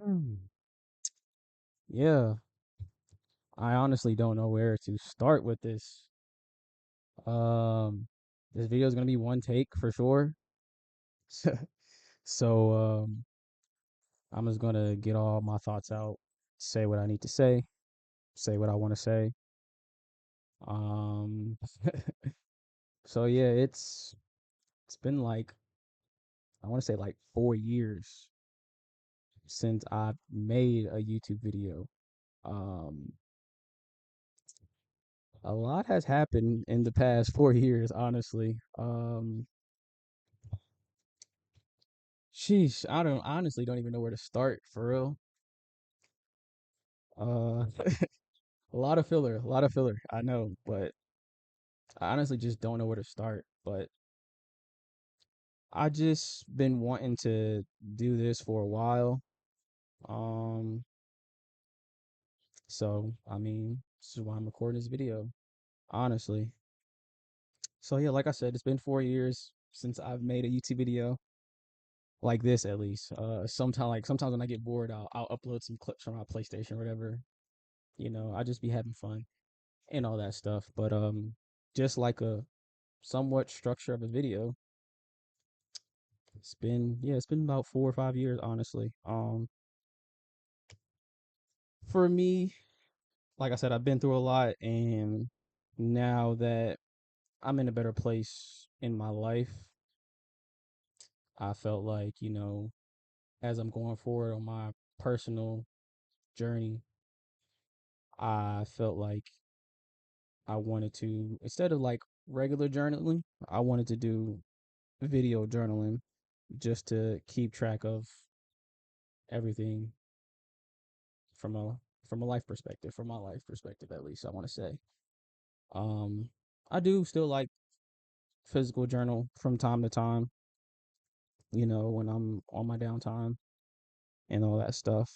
Hmm. Yeah, I honestly don't know where to start with this. Um, this video is gonna be one take for sure. So, I'm just gonna get all my thoughts out, say what I need to say what I want to say. Um, so yeah, it's been like I want to say like 4 years since I've made a YouTube video. Um, a lot has happened in the past 4 years, honestly. Sheesh, I don't honestly don't even know where to start for real. Uh, a lot of filler, a lot of filler. I know, but I honestly just don't know where to start. But I just been wanting to do this for a while. Um, so I mean, this is why I'm recording this video, honestly. So yeah, like I said, it's been 4 years since I've made a YouTube video like this, at least. Sometimes when I get bored, I'll upload some clips from my PlayStation or whatever. I just be having fun and all that stuff. But just like a somewhat structure of a video, it's been about 4 or 5 years, honestly. For me, like I said, I've been through a lot, and now that I'm in a better place in my life, I felt like, as I'm going forward on my personal journey, I felt like I wanted to, instead of like regular journaling, I wanted to do video journaling just to keep track of everything from a life perspective, from my life perspective at least, I want to say. Um I do still like physical journal from time to time, when I'm on my downtime and all that stuff.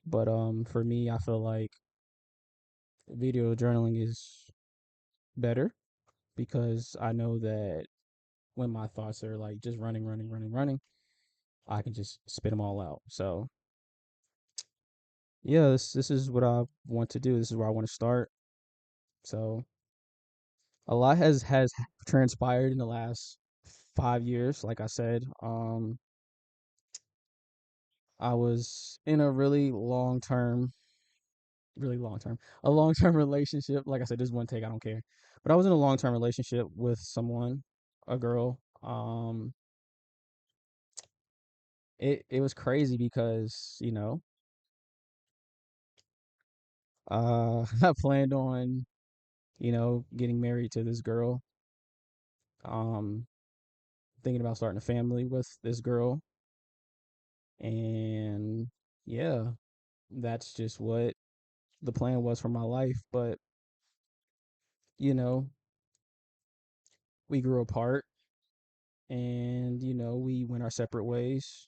But for me, I feel like video journaling is better because I know that when my thoughts are like just running, running, running, running, I can just spit them all out. So yeah, this is what I want to do. This is where I want to start. So a lot has transpired in the last 5 years. Like I said, I was in a a long term relationship. Like I said, this one take, I don't care. But I was in a long term relationship with someone, a girl. It was crazy because I planned on getting married to this girl. Um, Thinking about starting a family with this girl, and yeah, that's just what the plan was for my life. But you know, we grew apart, and we went our separate ways,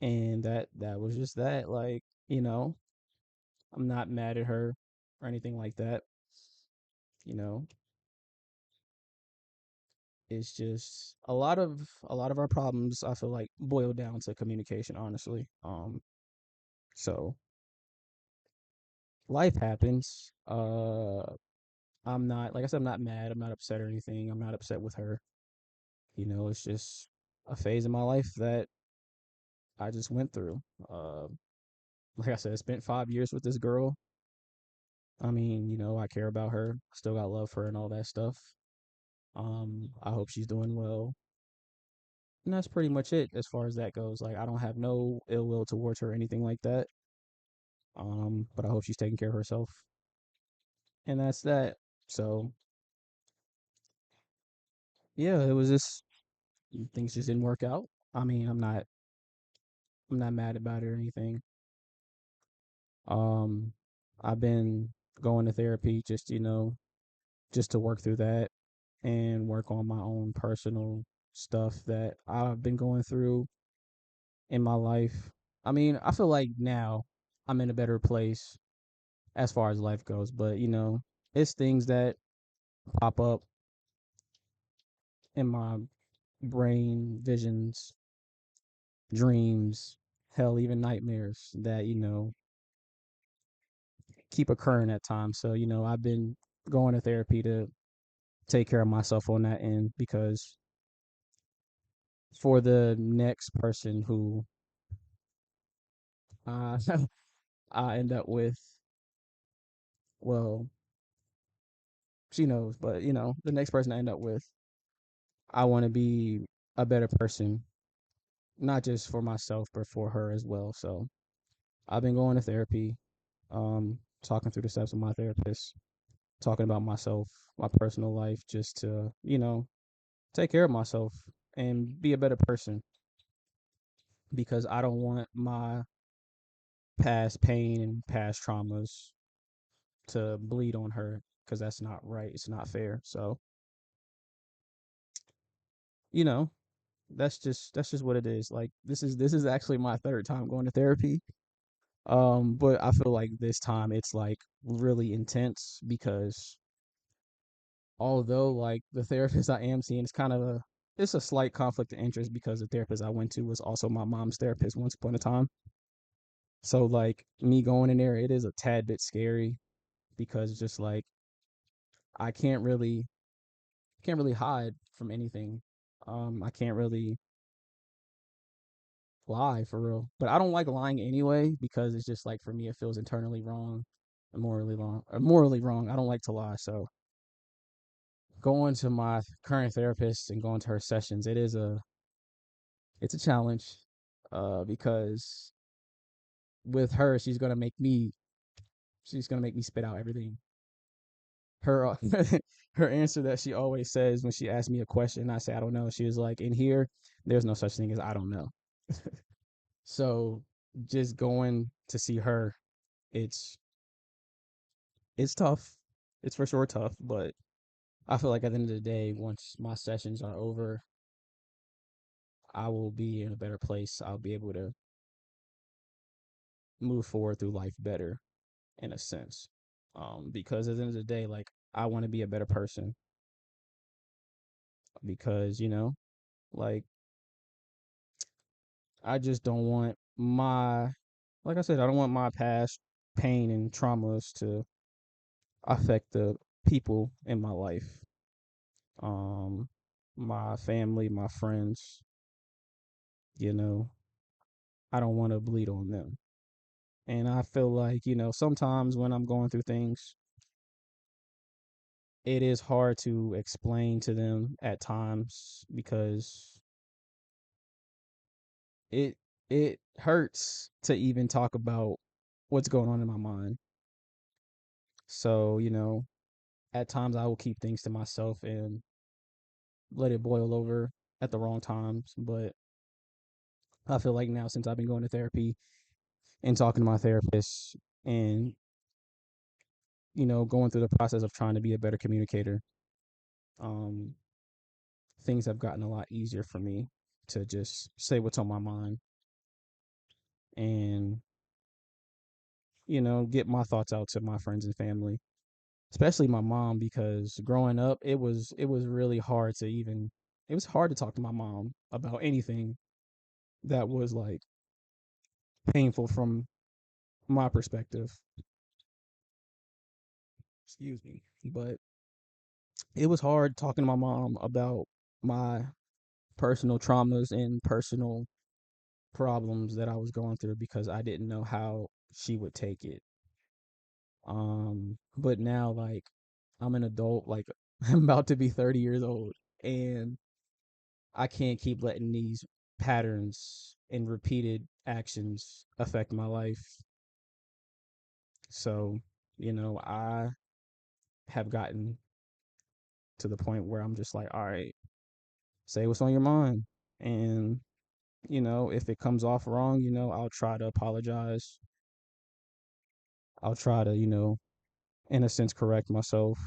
and that was just that. Like, I'm not mad at her or anything like that. You know, it's just a lot of our problems, I feel like, boil down to communication, honestly. So life happens. I'm not, like I said, I'm not mad. I'm not upset or anything. I'm not upset with her. It's just a phase in my life that I just went through. Like I said, I spent 5 years with this girl. I mean, I care about her. Still got love for her and all that stuff. I hope she's doing well. And that's pretty much it as far as that goes. Like, I don't have no ill will towards her or anything like that. But I hope she's taking care of herself. And that's that. So yeah, it was just things just didn't work out. I mean, I'm not mad about it or anything. Um, I've been going to therapy just to work through that and work on my own personal stuff that I've been going through in my life. I mean, I feel like now I'm in a better place as far as life goes, but it's things that pop up in my brain, visions, dreams. hell, even nightmares that, keep occurring at times. So, I've been going to therapy to take care of myself on that end because for the next person who uh, I end up with, well, she knows, but the next person I end up with, I want to be a better person, not just for myself, but for her as well. So I've been going to therapy, talking through the steps with my therapist, talking about myself, my personal life, just to, take care of myself and be a better person because I don't want my past pain and past traumas to bleed on her because that's not right. It's not fair. So, you know, that's just what it is. Like this is actually my third time going to therapy. But I feel like this time it's like really intense because although like the therapist I am seeing is kind of it's a slight conflict of interest because the therapist I went to was also my mom's therapist once upon a time. So like me going in there, it is a tad bit scary because it's just like I can't really hide from anything. I can't really lie for real. But I don't like lying anyway because it's just like for me it feels internally wrong, morally wrong. I don't like to lie. So going to my current therapist and going to her sessions, it's a challenge. Because with her, she's gonna make me spit out everything. Her her answer that she always says when she asks me a question, I say I don't know. She was like, "In here, there's no such thing as I don't know." So just going to see her, it's it's tough. It's for sure tough, but I feel like at the end of the day, once my sessions are over, I will be in a better place. I'll be able to move forward through life better in a sense. Because at the end of the day, like I want to be a better person because, like I just don't want like I said, I don't want my past pain and traumas to affect the people in my life. Um, my family, my friends, you know, I don't want to bleed on them. And I feel like, sometimes when I'm going through things, it is hard to explain to them at times because it it hurts to even talk about what's going on in my mind. So, at times I will keep things to myself and let it boil over at the wrong times. But I feel like now since I've been going to therapy and talking to my therapist and, going through the process of trying to be a better communicator, um, things have gotten a lot easier for me to just say what's on my mind and, get my thoughts out to my friends and family, especially my mom, because growing up, it was really hard to even, it was hard to talk to my mom about anything that was like painful from my perspective. Excuse me. But it was hard talking to my mom about my personal traumas and personal problems that I was going through because I didn't know how she would take it. But now like I'm an adult, like I'm about to be 30 years old and I can't keep letting these patterns and repeated actions affect my life. So, I have gotten to the point where I'm just like, all right, say what's on your mind. And, if it comes off wrong, I'll try to apologize. I'll try to, in a sense, correct myself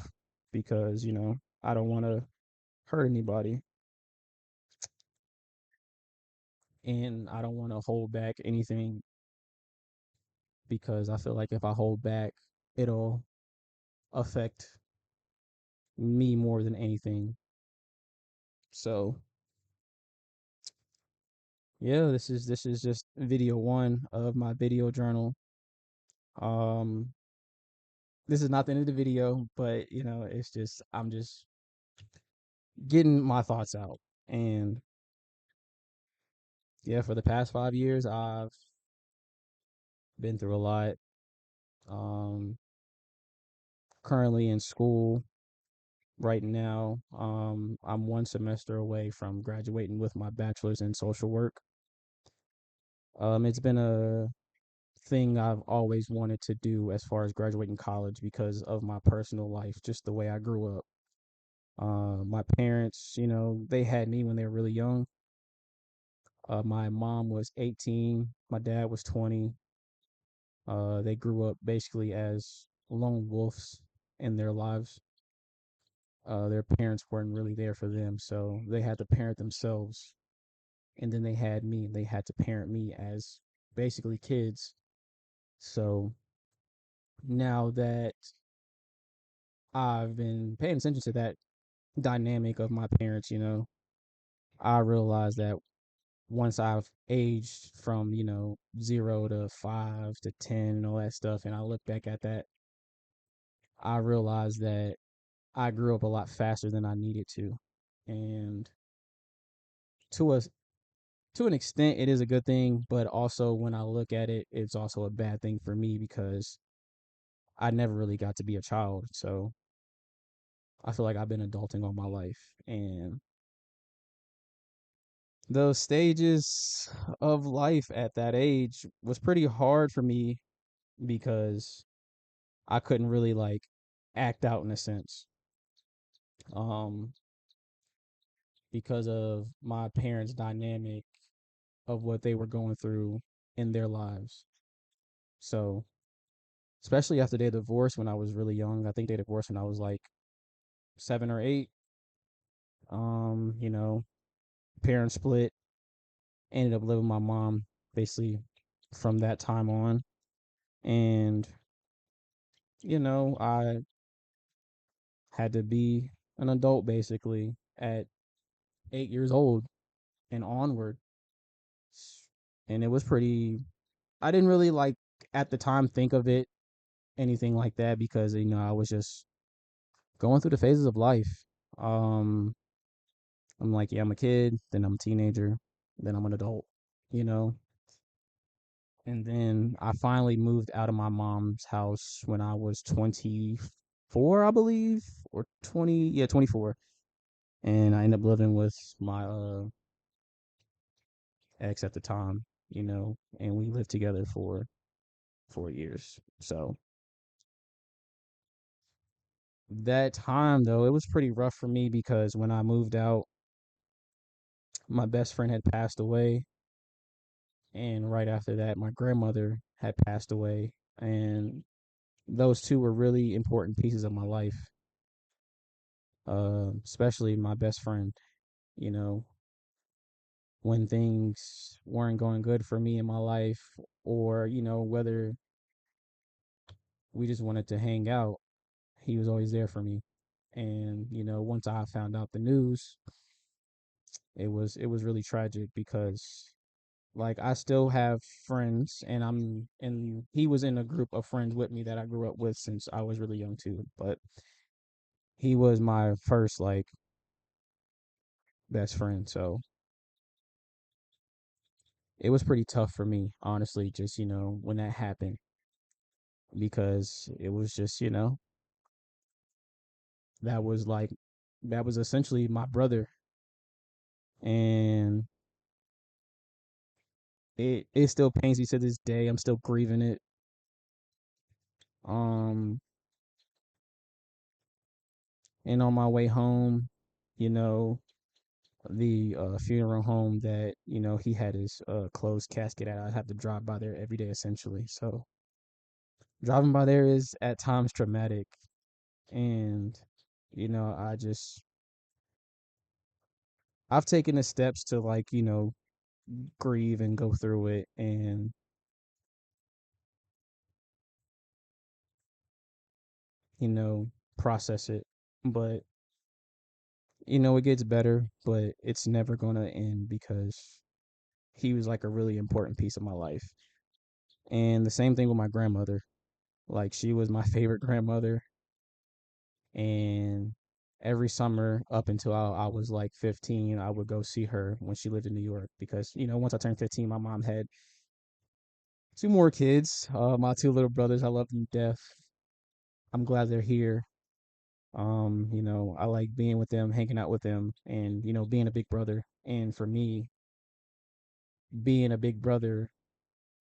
because, I don't want to hurt anybody and I don't want to hold back anything because I feel like if I hold back, it'll affect me more than anything. So, Yeah, this is just video one of my video journal. Um, this is not the end of the video, but it's just I'm just getting my thoughts out. And yeah, for the past 5 years, I've been through a lot. Um, Currently in school right now. I'm one semester away from graduating with my bachelor's in social work. It's been a thing I've always wanted to do as far as graduating college because of my personal life, just the way I grew up. My parents, they had me when they were really young. My mom was 18, my dad was 20. They grew up basically as lone wolves in their lives. Their parents weren't really there for them, so they had to parent themselves. And then they had me, and they had to parent me as basically kids. So now that I've been paying attention to that dynamic of my parents, I realized that once I've aged from, 0 to 5 to 10 and all that stuff, and I look back at that, I realized that I grew up a lot faster than I needed to. And to a to an extent it is a good thing, but also when I look at it, it's also a bad thing for me because I never really got to be a child. So I feel like I've been adulting all my life. And those stages of life at that age was pretty hard for me because I couldn't really like act out in a sense. Um because of my parents' dynamic of what they were going through in their lives. So, especially after they divorced when I was really young, I think they divorced when I was like 7 or 8. Um, you know, Parents split, ended up living with my mom basically from that time on. And, I had to be an adult basically at 8 years old and onward. And it was pretty, I didn't really like at the time think of it anything like that because, I was just going through the phases of life. Um, I'm like, yeah, I'm a kid, then I'm a teenager, then I'm an adult, you know? And then I finally moved out of my mom's house when I was 24, I believe, or 20, yeah, 24. And I ended up living with my ex at the time, and we lived together for 4 years. So that time, though, it was pretty rough for me because when I moved out, my best friend had passed away. And right after that, my grandmother had passed away. And those two were really important pieces of my life, especially my best friend. You know, when things weren't going good for me in my life, or, whether we just wanted to hang out, he was always there for me. And, once I found out the news, it was really tragic because like I still have friends and he was in a group of friends with me that I grew up with since I was really young too. But he was my first like best friend. So it was pretty tough for me, honestly, just, when that happened because it was just, that was like that was essentially my brother. And it still pains me to this day. I'm still grieving it. Um and on my way home, you know, the funeral home that, he had his closed casket at, I have to drive by there every day essentially. So driving by there is at times traumatic. And, I just I've taken the steps to like, grieve and go through it and, you know, process it. But, it gets better, but it's never gonna end because he was like a really important piece of my life. And the same thing with my grandmother. Like she was my favorite grandmother, and every summer up until I was like 15, I would go see her when she lived in New York because once I turned 15, my mom had two more kids. My two little brothers, I love them to death. I'm glad they're here. I like being with them, hanging out with them, and being a big brother. And for me, being a big brother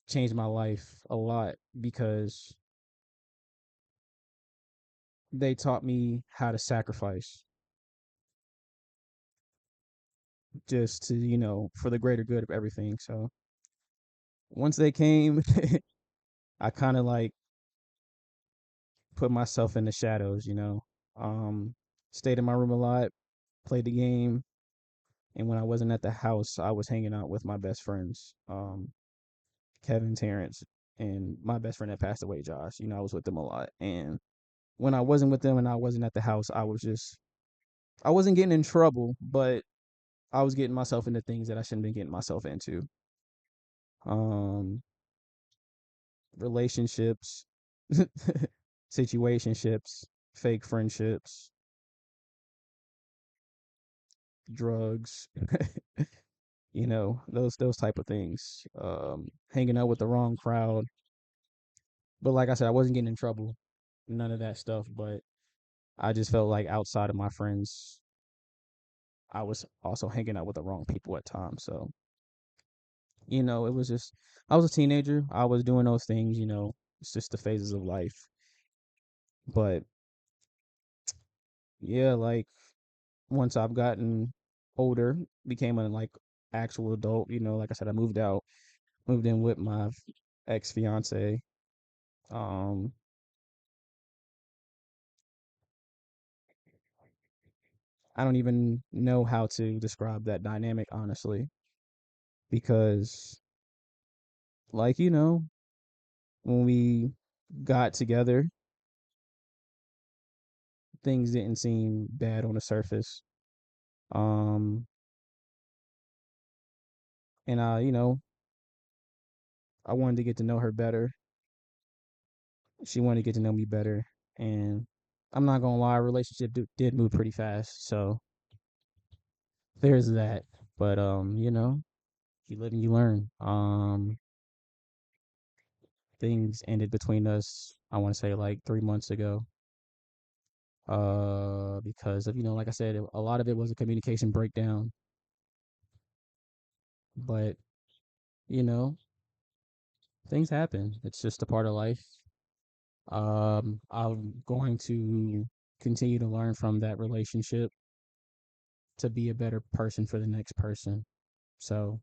changed my life a lot because they taught me how to sacrifice just to, for the greater good of everything. So once they came, I kind of like put myself in the shadows, um, stayed in my room a lot, played the game. And when I wasn't at the house, I was hanging out with my best friends, Kevin, Terrence, and my best friend that passed away, Josh. I was with them a lot. And when I wasn't with them and I wasn't at the house, I wasn't getting in trouble, but I was getting myself into things that I shouldn't be getting myself into. Um, Relationships, situationships, fake friendships, drugs, those type of things. Hanging out with the wrong crowd. But like I said, I wasn't getting in trouble, none of that stuff. But I just felt like outside of my friends, I was also hanging out with the wrong people at times. So, it was just, I was a teenager. I was doing those things, it's just the phases of life. But yeah, like once I've gotten older, became a like actual adult, like I said, I moved out, moved in with my ex fiance. Um, I don't even know how to describe that dynamic, honestly, because, like, when we got together, things didn't seem bad on the surface. Um, and I wanted to get to know her better. She wanted to get to know me better. And I'm not gonna lie, our relationship did move pretty fast. So there's that. But you live and you learn. Things ended between us, I want to say like 3 months ago. Because of, like I said, a lot of it was a communication breakdown. But, you know, things happen. It's just a part of life. I'm going to continue to learn from that relationship to be a better person for the next person. So,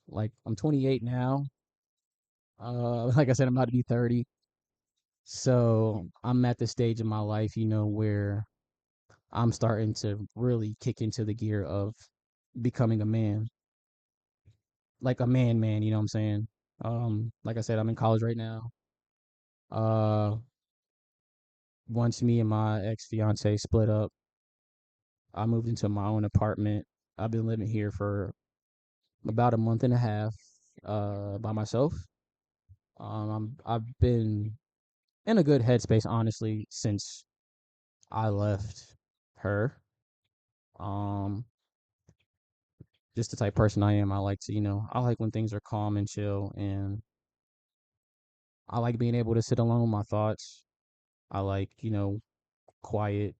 like, I'm 28 now. Like I said, I'm about to be 30. So, I'm at the stage in my life, where I'm starting to really kick into the gear of becoming a man, like a man, you know what I'm saying? Like I said, I'm in college right now. Uh, Once me and my ex fiance split up, I moved into my own apartment. I've been living here for about a month and a half, by myself. I've been in a good headspace, honestly, since I left her. Um, just the type of person I am. I like to, I like when things are calm and chill, and I like being able to sit alone with my thoughts. I like, quiet.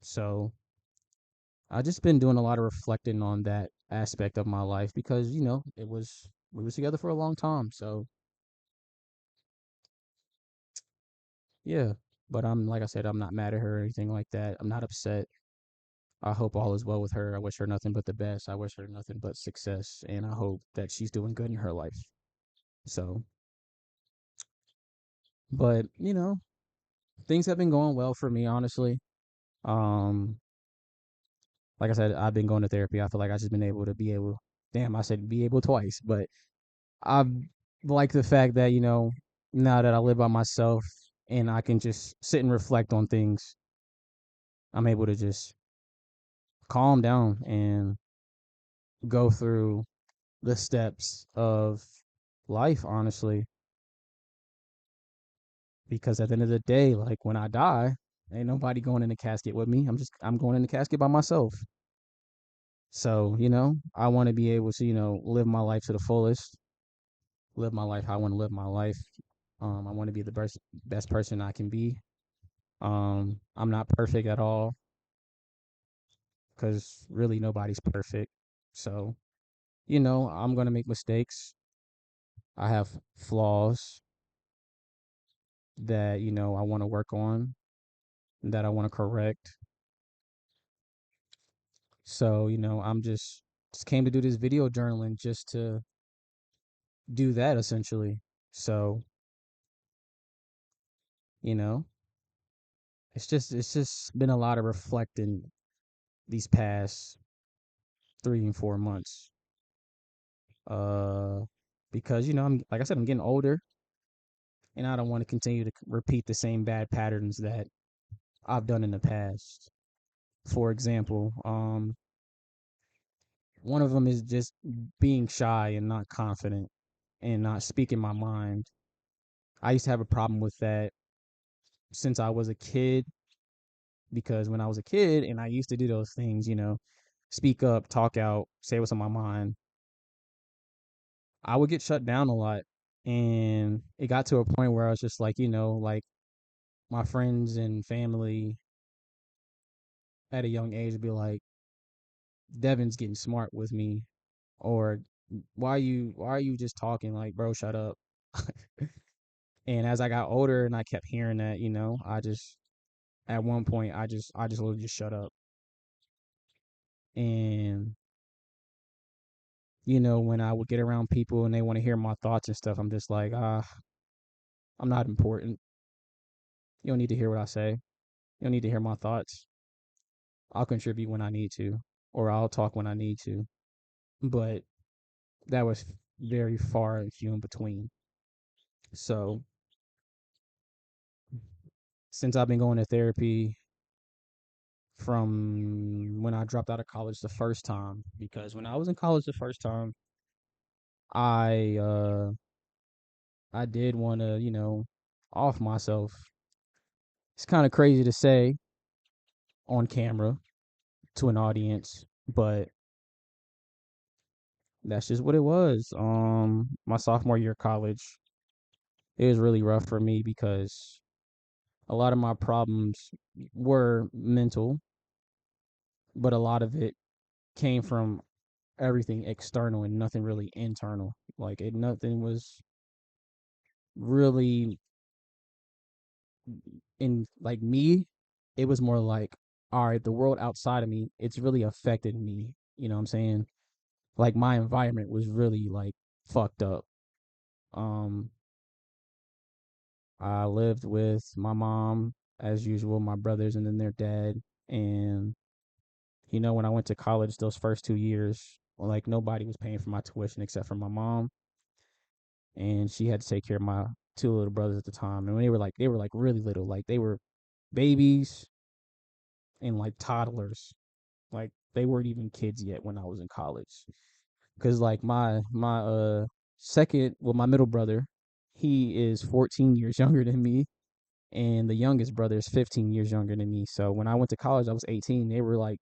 So I just been doing a lot of reflecting on that aspect of my life because, we was together for a long time. So yeah. But like I said, I'm not mad at her or anything like that. I'm not upset. I hope all is well with her. I wish her nothing but the best. I wish her nothing but success. And I hope that she's doing good in her life. So, but, things have been going well for me, honestly. Um, like I said, I've been going to therapy. I feel like I just been able to be able, damn, I said be able twice, but I like the fact that, now that I live by myself and I can just sit and reflect on things, I'm able to just calm down and go through the steps of life, honestly, because at the end of the day, like when I die, ain't nobody going in the casket with me. I'm going in the casket by myself. So, I want to be able to, live my life to the fullest, live my life how I want to live my life. I want to be the best person I can be. I'm not perfect at all because really nobody's perfect. So, I'm going to make mistakes. I have flaws that, I want to work on, that I want to correct. So, I'm just came to do this video journaling just to do that essentially. So, you know, it's just been a lot of reflecting these past 3 and 4 months. Uh because, I'm like I said, I'm getting older and I don't want to continue to repeat the same bad patterns that I've done in the past. For example, one of them is just being shy and not confident and not speaking my mind. I used to have a problem with that since I was a kid because when I was a kid and I used to do those things, speak up, talk out, say what's on my mind, I would get shut down a lot. And it got to a point where I was just like, like my friends and family at a young age would be like, Devin's getting smart with me, or why are you just talking, like, bro, shut up. And as I got older and I kept hearing that, I just at one point I just literally just shut up. And when I would get around people and they want to hear my thoughts and stuff, I'm just like, I'm not important. You don't need to hear what I say. You don't need to hear my thoughts. I'll contribute when I need to, or I'll talk when I need to. But that was very far and few in between. So since I've been going to therapy from when I dropped out of college the first time, because when I was in college the first time, I I did want to, off myself. It's kind of crazy to say on camera to an audience, but that's just what it was. My sophomore year of college, it was really rough for me because a lot of my problems were mental, but a lot of it came from everything external and nothing really internal. Like nothing was really in like me. It was more like, all right, the world outside of me, it's really affected me. You know what I'm saying? Like my environment was really like fucked up. Um, I lived with my mom as usual, my brothers, and then their dad. And when I went to college, those first 2 years, like nobody was paying for my tuition except for my mom, and she had to take care of my two little brothers at the time. And when they were like really little, like they were babies and like toddlers, like they weren't even kids yet when I was in college. Because like my second, well, my middle brother, he is 14 years younger than me, and the youngest brother is 15 years younger than me. So when I went to college, I was 18. They were like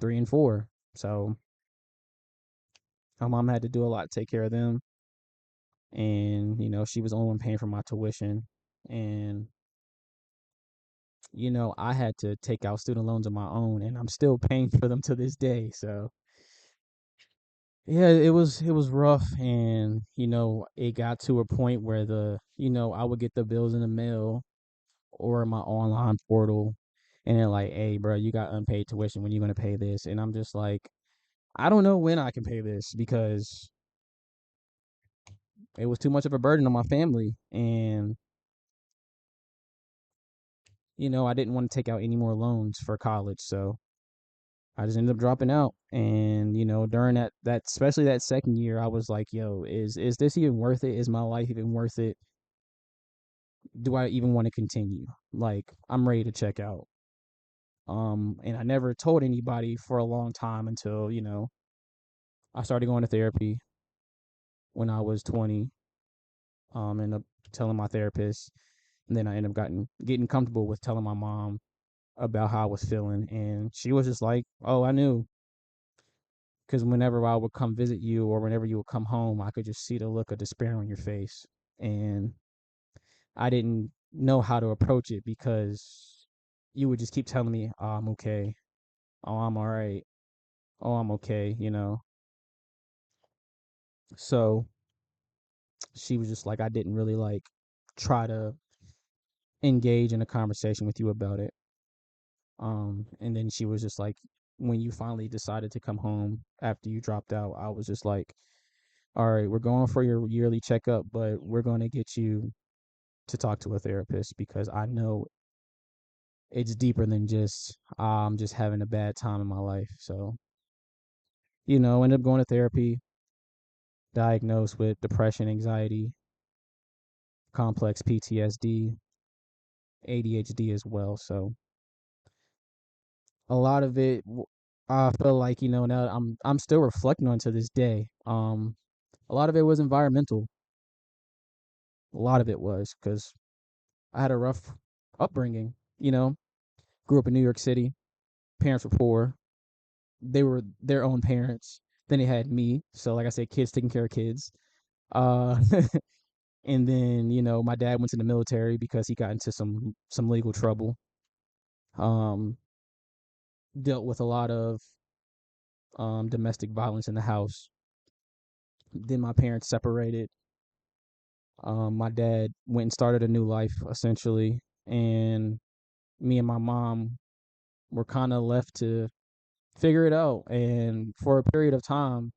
3 and 4. So my mom had to do a lot to take care of them, and she was the only one paying for my tuition, and I had to take out student loans of my own, and I'm still paying for them to this day. So yeah, it was rough, and it got to a point where I would get the bills in the mail or my online portal, and they're like, "Hey, bro, you got unpaid tuition. When you gonna pay this?" And I'm just like, I don't know when I can pay this because it was too much of a burden on my family, and I didn't want to take out any more loans for college, so I just ended up dropping out. And during that especially that second year, I was like, "Yo, is this even worth it? Is my life even worth it? Do I even want to continue? Like, I'm ready to check out." And I never told anybody for a long time until, I started going to therapy when I was 20. Ended up telling my therapist, and then I ended up getting comfortable with telling my mom about how I was feeling, and she was just like, "Oh, I knew." Because whenever I would come visit you or whenever you would come home, I could just see the look of despair on your face. And I didn't know how to approach it because you would just keep telling me, "Oh, I'm okay. Oh, I'm all right. Oh, I'm okay," So she was just like, I didn't really like try to engage in a conversation with you about it. And then she was just like, when you finally decided to come home after you dropped out, I was just like, all right, we're going for your yearly checkup, but we're going to get you to talk to a therapist because I know it's deeper than just having a bad time in my life. So, ended up going to therapy, diagnosed with depression, anxiety, complex PTSD, ADHD as well. So, a lot of it I feel like, now I'm still reflecting on to this day. A lot of it was environmental. A lot of it was cuz I had a rough upbringing, grew up in New York City. Parents were poor. They were their own parents. Then they had me. So like I said, kids taking care of kids. Uh and then, my dad went to the military because he got into some legal trouble. Um Dealt with a lot of domestic violence in the house. Then my parents separated. My dad went and started a new life essentially, and me and my mom were kind of left to figure it out. And for a period of time,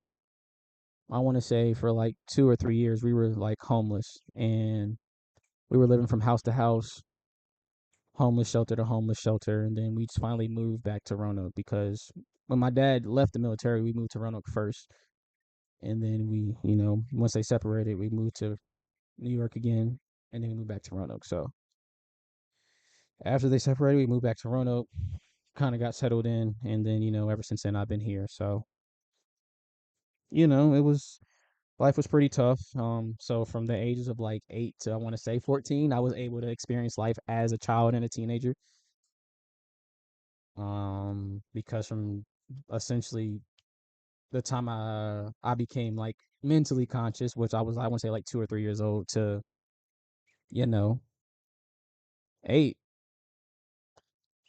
I want to say for like 2 or 3 years, we were like homeless, and we were living from house to house, homeless shelter to homeless shelter, and then we just finally moved back to Roanoke because when my dad left the military, we moved to Roanoke first, and then we, once they separated, we moved to New York again, and then we moved back to Roanoke. So after they separated, we moved back to Roanoke, kind of got settled in, and then ever since then I've been here. So it was life was pretty tough. So from the ages of like 8 to I want to say 14, I was able to experience life as a child and a teenager. Because from essentially the time I became like mentally conscious, which I want to say like 2 or 3 years old to you know 8,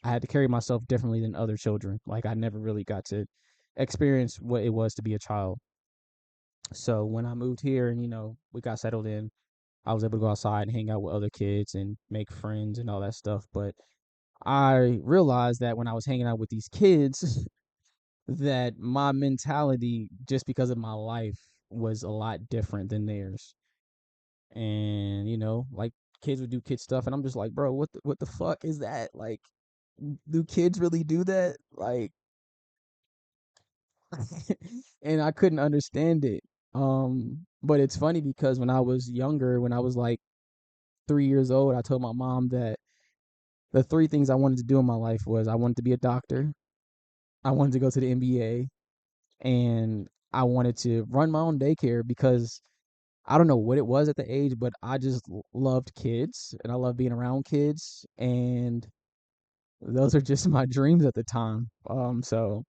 I had to carry myself differently than other children. Like I never really got to experience what it was to be a child. So when I moved here and we got settled in, I was able to go outside and hang out with other kids and make friends and all that stuff. But I realized that when I was hanging out with these kids, that my mentality, just because of my life, was a lot different than theirs. And like kids would do kid stuff, and I'm just like, bro, what the fuck is that? Like, do kids really do that? Like, and I couldn't understand it. But it's funny because when I was younger, when I was like 3 years old, I told my mom that the three things I wanted to do in my life was I wanted to be a doctor, I wanted to go to the NBA, and I wanted to run my own daycare because I don't know what it was at the age, but I just loved kids and I love being around kids, and those are just my dreams at the time. So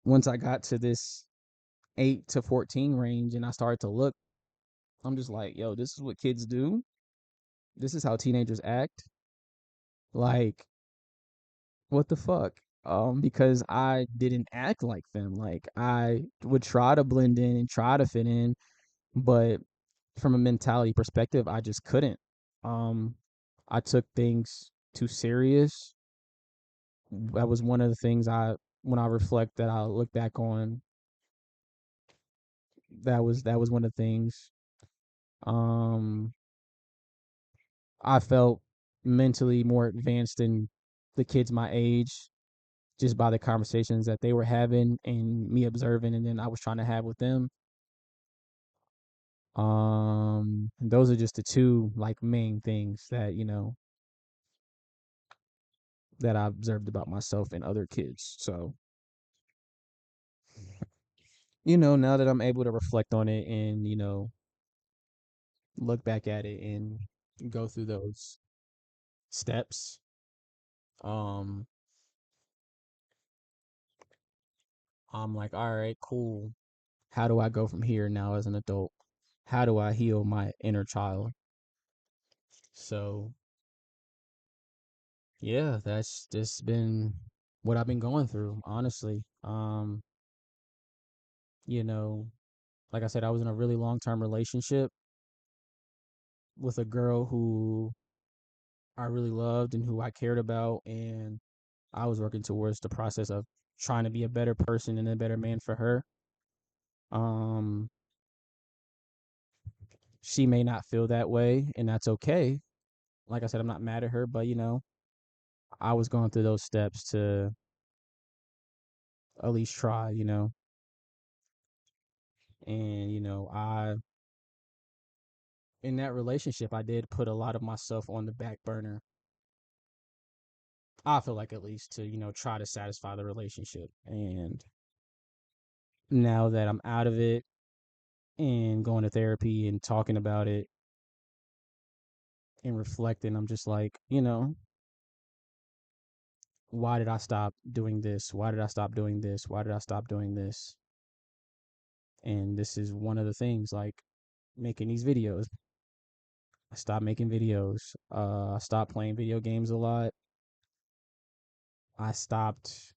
once I got to this 8 to 14 range and I started to look, I'm just like, yo, this is what kids do. This is how teenagers act. Like, what the fuck? Because I didn't act like them. Like I would try to blend in and try to fit in, but from a mentality perspective, I just couldn't. Um, I took things too serious. That was one of the things when I reflect, that I look back on, that was one of the things. Um, I felt mentally more advanced than the kids my age just by the conversations that they were having and me observing, and then I was trying to have with them. Those are just the two like main things that that I observed about myself and other kids. So, now that I'm able to reflect on it and, look back at it and go through those steps, um, I'm like, all right, cool. How do I go from here now as an adult? How do I heal my inner child? So, yeah, that's just been what I've been going through, honestly. You know, like I said, I was in a really long-term relationship with a girl who I really loved and who I cared about, and I was working towards the process of trying to be a better person and a better man for her. Um, she may not feel that way, and that's okay. Like I said, I'm not mad at her, but I was going through those steps to at least try, and I in that relationship I did put a lot of myself on the back burner. I feel like at least to, try to satisfy the relationship. And now that I'm out of it and going to therapy and talking about it and reflecting, I'm just like, why did I stop doing this? Why did I stop doing this? Why did I stop doing this? And this is one of the things, like making these videos. I stopped making videos. I stopped playing video games a lot. I stopped.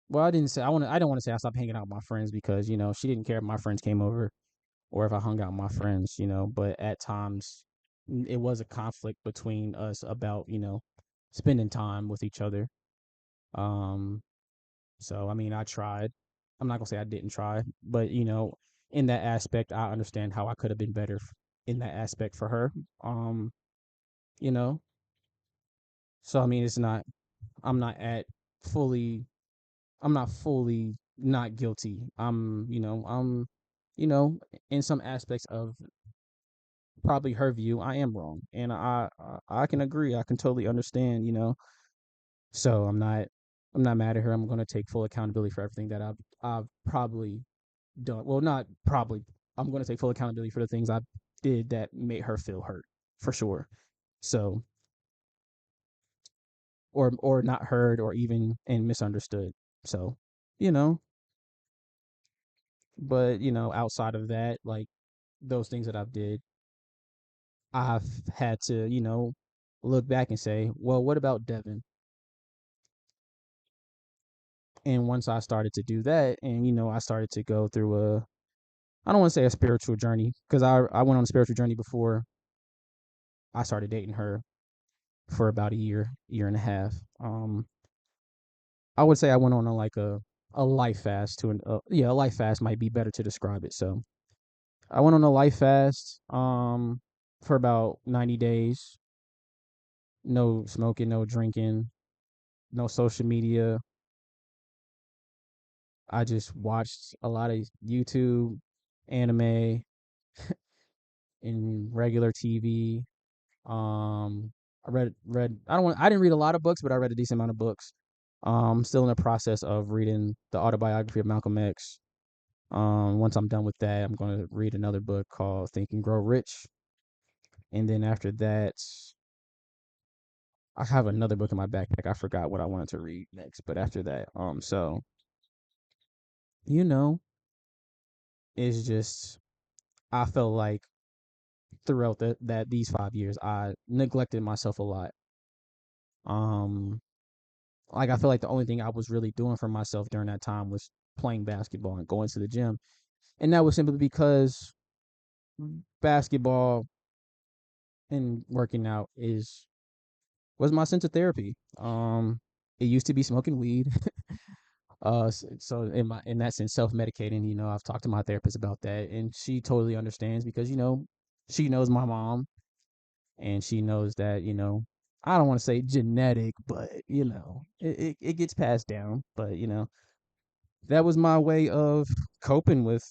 Well, I didn't say I want to. I don't want to say I stopped hanging out with my friends because she didn't care if my friends came over or if I hung out with my friends. But at times it was a conflict between us about spending time with each other. Um, so I mean, I tried. I'm not gonna say I didn't try, but in that aspect, I understand how I could have been better in that aspect for her. Um, you know, so I mean, it's not. I'm not at fully. I'm not fully not guilty. You know, in some aspects of probably her view, I am wrong, and I can agree. I can totally understand. So I'm not mad at her. I'm going to take full accountability for everything that I've probably done. Well, not probably. I'm going to take full accountability for the things I did that made her feel hurt, for sure. So, or not heard, or even and misunderstood. So, you know, but outside of that, like those things that I've did, I've had to, look back and say, well, what about Devin? And once I started to do that, and I started to go through I don't want to say a spiritual journey, because I went on a spiritual journey before I started dating her for about a year and a half. I would say I went on a life fast to a life fast might be better to describe it. So I went on a life fast for about 90 days. No smoking, no drinking, no social media. I just watched a lot of YouTube, anime, and regular TV. I didn't read a lot of books, but I read a decent amount of books. Still in the process of reading the autobiography of Malcolm X. Once I'm done with that, I'm going to read another book called Think and Grow Rich. And then after that, I have another book in my backpack. I forgot what I wanted to read next, but after that, so you know, it's just I felt like throughout that these 5 years, I neglected myself a lot. Um, like I feel like the only thing I was really doing for myself during that time was playing basketball and going to the gym, and that was simply because basketball and working out is was my sense of therapy. It used to be smoking weed. So in that sense, self medicating. I've talked to my therapist about that, and she totally understands because she knows my mom, and she knows that I don't want to say genetic, but it gets passed down. But that was my way of coping with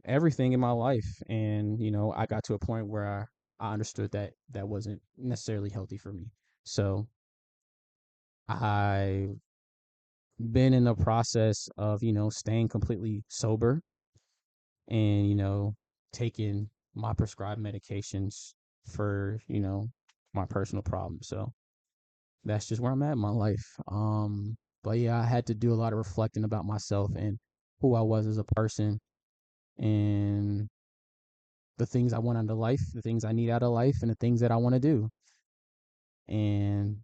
everything in my life, and I got to a point where I understood that that wasn't necessarily healthy for me. So I've been in the process of, staying completely sober and, taking my prescribed medications for, my personal problems. So that's just where I'm at in my life. But yeah, I had to do a lot of reflecting about myself and who I was as a person and the things I want out of life, the things I need out of life, and the things that I want to do. And,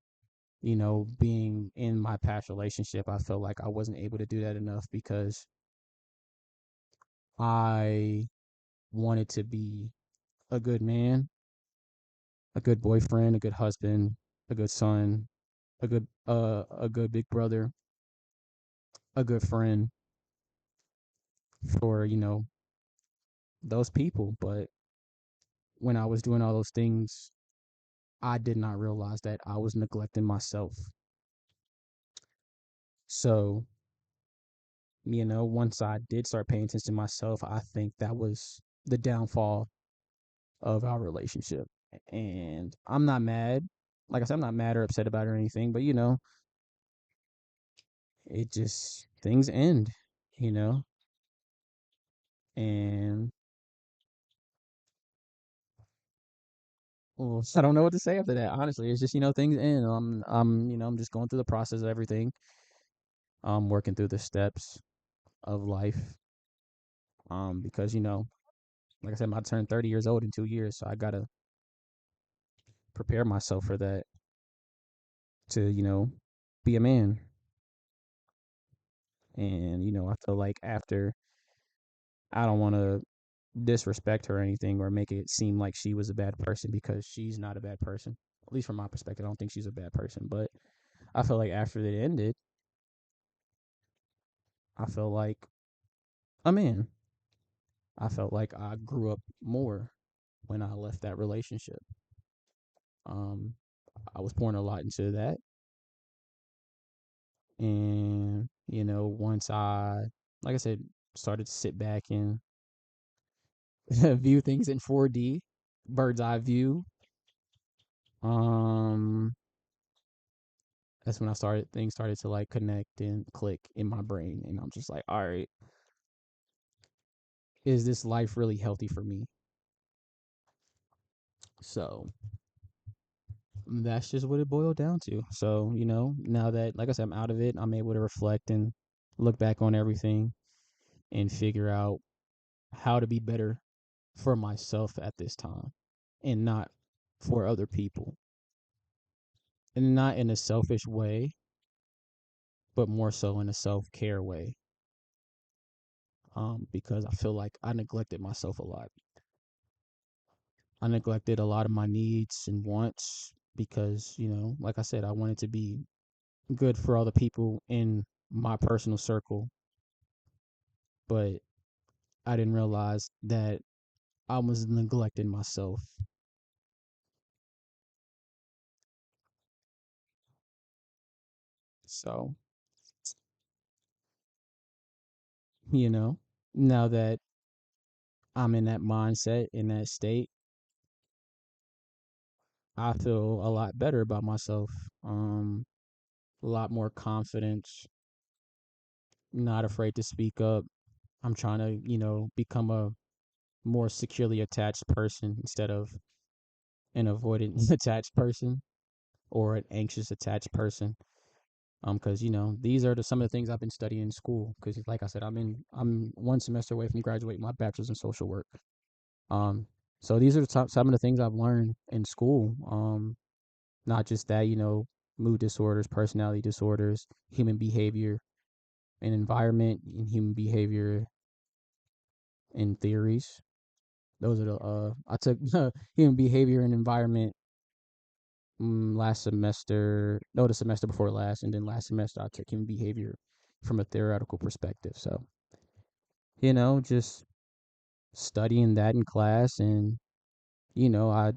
being in my past relationship, I felt like I wasn't able to do that enough because I wanted to be a good man, a good boyfriend, a good husband, a good son, a good big brother, a good friend for, those people. But when I was doing all those things, I did not realize that I was neglecting myself. So, once I did start paying attention to myself, I think that was the downfall of our relationship. And I'm not mad. Like I said, I'm not mad or upset about it or anything, but it just things end, you know, and well, I don't know what to say after that. Honestly, it's just things end. I'm just going through the process of everything. I'm working through the steps of life. Because like I said, I turn 30 years old in 2 years, so I gotta prepare myself for that to be a man. And I feel like after I don't want to disrespect her or anything or make it seem like she was a bad person because she's not a bad person. At least from my perspective, I don't think she's a bad person. But I feel like after it ended, I felt like a man. I felt like I grew up more when I left that relationship. Um, I was pouring a lot into that. And, once like I said, started to sit back and view things in 4D, bird's eye view, um, that's when things started to like connect and click in my brain. And I'm just like, all right, is this life really healthy for me? So that's just what it boiled down to. So, now that, like I said, I'm out of it, I'm able to reflect and look back on everything and figure out how to be better for myself at this time and not for other people. And not in a selfish way, but more so in a self care way. Because I feel like I neglected myself a lot. I neglected a lot of my needs and wants because, like I said, I wanted to be good for all the people in my personal circle, but I didn't realize that I was neglecting myself. So, you know, now that I'm in that mindset, in that state, I feel a lot better about myself. A lot more confidence, not afraid to speak up. I'm trying to, become a more securely attached person instead of an avoidant attached person or an anxious attached person. Because these are some of the things I've been studying in school. Because like I said, I'm one semester away from graduating my bachelor's in social work. Um, so these are some of the things I've learned in school. Not just that, mood disorders, personality disorders, human behavior and environment, and human behavior and theories. Those are the I took human behavior and environment last semester, no, the semester before last, and then last semester I took human behavior from a theoretical perspective. So, just studying that in class, and I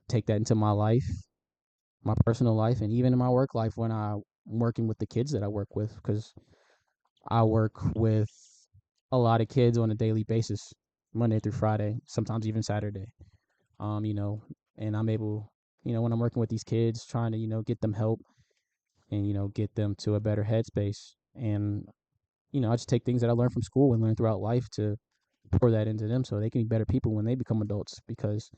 take that into my life, my personal life, and even in my work life when I'm working with the kids that I work with, because I work with a lot of kids on a daily basis, Monday through Friday, sometimes um, you know, and I'm able, when I'm working with these kids, trying to, get them help and get them to a better headspace. And I just take things that I learned from school and learn throughout life to pour that into them so they can be better people when they become adults. Because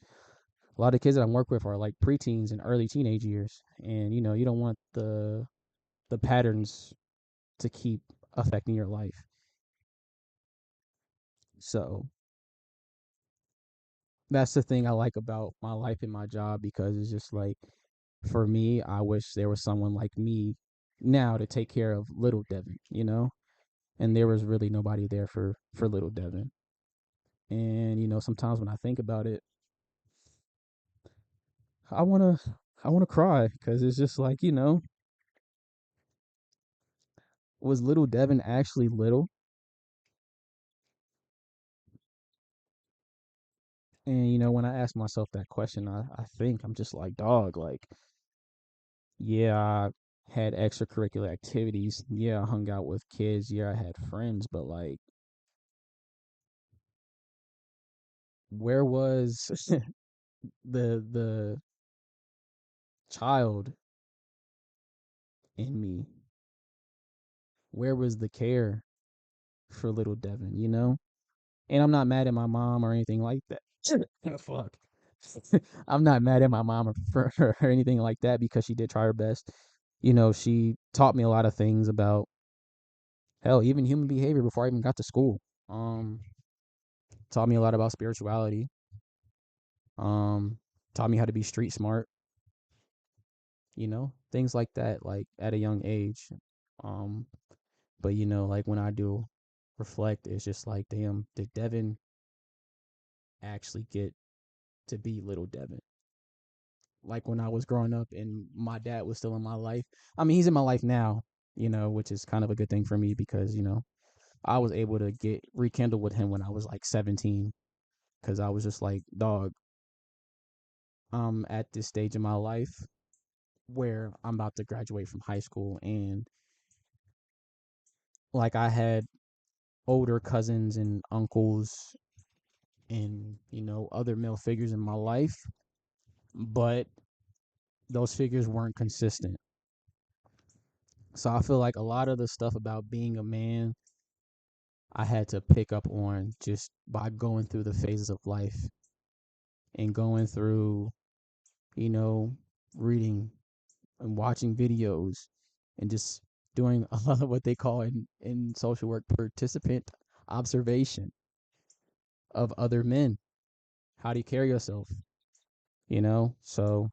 a lot of kids that I work with are like preteens and early teenage years, and you don't want the patterns to keep affecting your life. So that's the thing I like about my life and my job, because it's just like, for me, I wish there was someone like me now to take care of little Devin. And there was really nobody there for little Devin. And sometimes when I think about it, I want to I want to cry, cuz it's just like, was little Devin actually little? And when I ask myself that question, I think I'm just like, dog, like, yeah, I had extracurricular activities. Yeah, I hung out with kids. Yeah, I had friends, but like, where was the child in me? Where was the care for little Devin? And I'm not mad at my mom or anything like that. Oh, fuck. I'm not mad at my mom or anything like that, because she did try her best. She taught me a lot of things about, hell, even human behavior before I even got to school. Um, Taught me a lot about spirituality. Um, Taught me how to be street smart. Things like that, like at a young age. Um, but like when I do reflect, it's just like, damn, did Devin actually get to be little Devin? Like when I was growing up and my dad was still in my life. I mean, he's in my life now, which is kind of a good thing for me, because I was able to get rekindled with him when I was like 17, because I was just like, dog, I'm at this stage in my life where I'm about to graduate from high school, and like I had older cousins and uncles and other male figures in my life, but those figures weren't consistent. So I feel like a lot of the stuff about being a man I had to pick up on just by going through the phases of life and going through, you know, reading and watching videos and just doing a lot of what they call in social work participant observation of other men. How do you carry yourself? So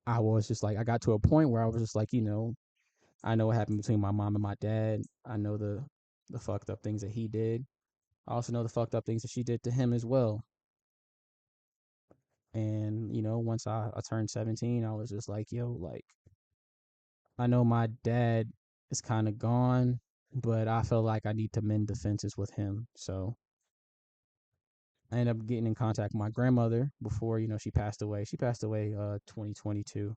I was just like, I got to a point where I was just like, I know what happened between my mom and my dad. I know the fucked up things that he did. I also know the fucked up things that she did to him as well. And once I turned 17, I was just like, yo, like, I know my dad is kind of gone, but I feel like I need to mend the fences with him. So I ended up getting in contact with my grandmother before she passed away. She passed away 2022.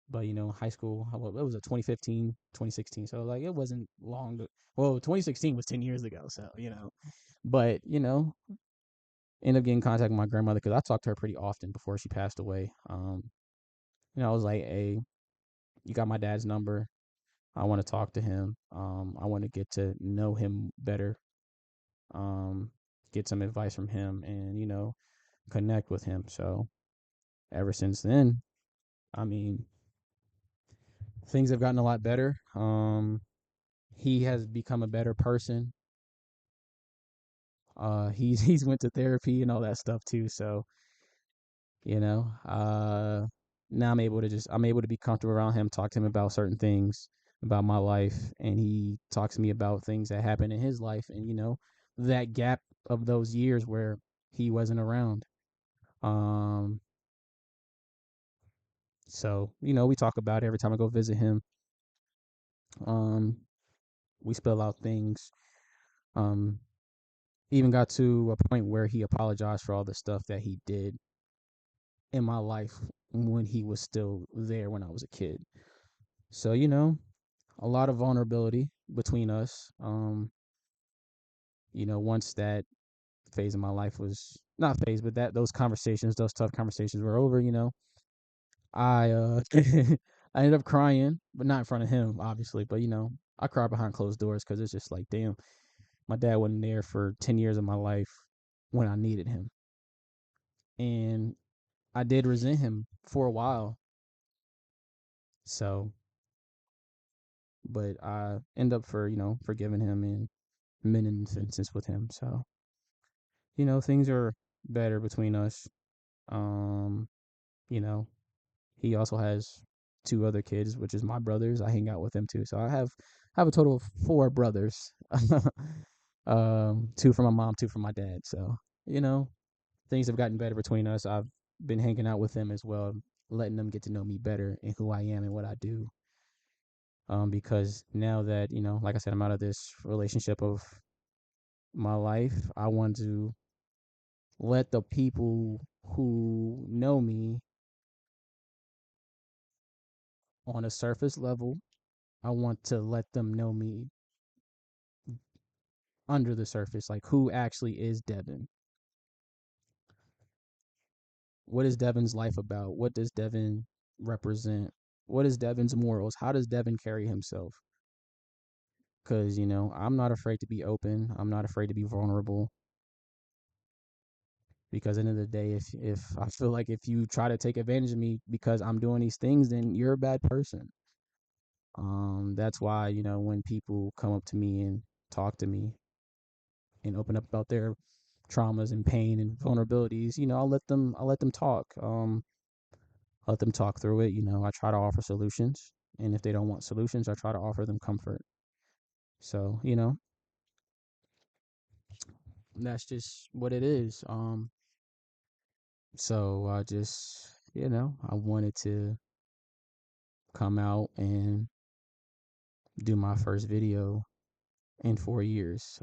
But high school, it was a 2015, 2016. So like, it wasn't long. Well, 2016 was 10 years ago. So but ended up getting in contact with my grandmother, because I talked to her pretty often before she passed away. I was like, hey, you got my dad's number. I want to talk to him. I want to get to know him better. Um, get some advice from him, and connect with him. So ever since then, I mean, things have gotten a lot better. He has become a better person. He's went to therapy and all that stuff too. So you know, uh, now I'm able to be comfortable around him, talk to him about certain things about my life, and he talks to me about things that happened in his life, and that gap of those years where he wasn't around. Um, so we talk about it every time I go visit him. Um, we spell out things. Um, Even got to a point where he apologized for all the stuff that he did in my life when he was still there when I was a kid. So a lot of vulnerability between us. Once that phase of my life was not phase, but that those tough conversations were over. I I ended up crying, but not in front of him, obviously. But I cried behind closed doors because it's just like, damn, my dad wasn't there for 10 years of my life when I needed him, and I did resent him for a while. So, but I end up forgiving him and mending fences with him. So, things are better between us. Um, you know, he also has two other kids, which is my brothers. I hang out with them too. So I have a total of four brothers. Two from my mom, two from my dad. So, you know, things have gotten better between us. I've been hanging out with them as well, letting them get to know me better and who I am and what I do. Because now that, like I said, I'm out of this relationship of my life, I want to let the people who know me on a surface level, I want to let them know me under the surface, like who actually is Devin. What is Devin's life about? What does Devin represent? What is Devin's morals? How does Devin carry himself? Because, I'm not afraid to be open. I'm not afraid to be vulnerable. Because at the end of the day, if I feel like if you try to take advantage of me because I'm doing these things, then you're a bad person. That's why, when people come up to me and talk to me and open up about their traumas and pain and vulnerabilities, I'll let them talk. Let them talk through it. I try to offer solutions, and if they don't want solutions, I try to offer them comfort. So, that's just what it is. So I just, I wanted to come out and do my first video in 4 years.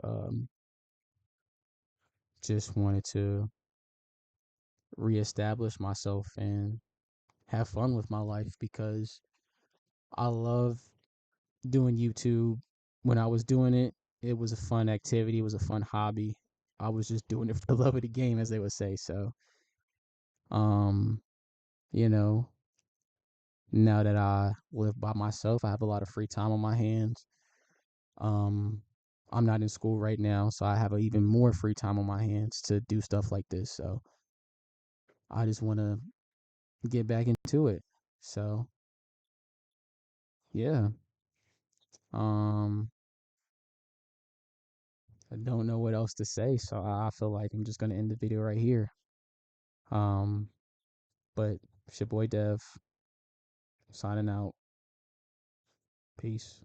Just wanted to reestablish myself and have fun with my life because I love doing YouTube. When I was doing it, it was a fun activity, it was a fun hobby. I was just doing it for the love of the game, as they would say. So, um, you know, now that I live by myself, I have a lot of free time on my hands. Um, I'm not in school right now, so I have even more free time on my hands to do stuff like this. So I just want to get back into it. So yeah, um, I don't know what else to say, so I feel like I'm just gonna end the video right here. Um, but it's your boy Dev signing out. Peace.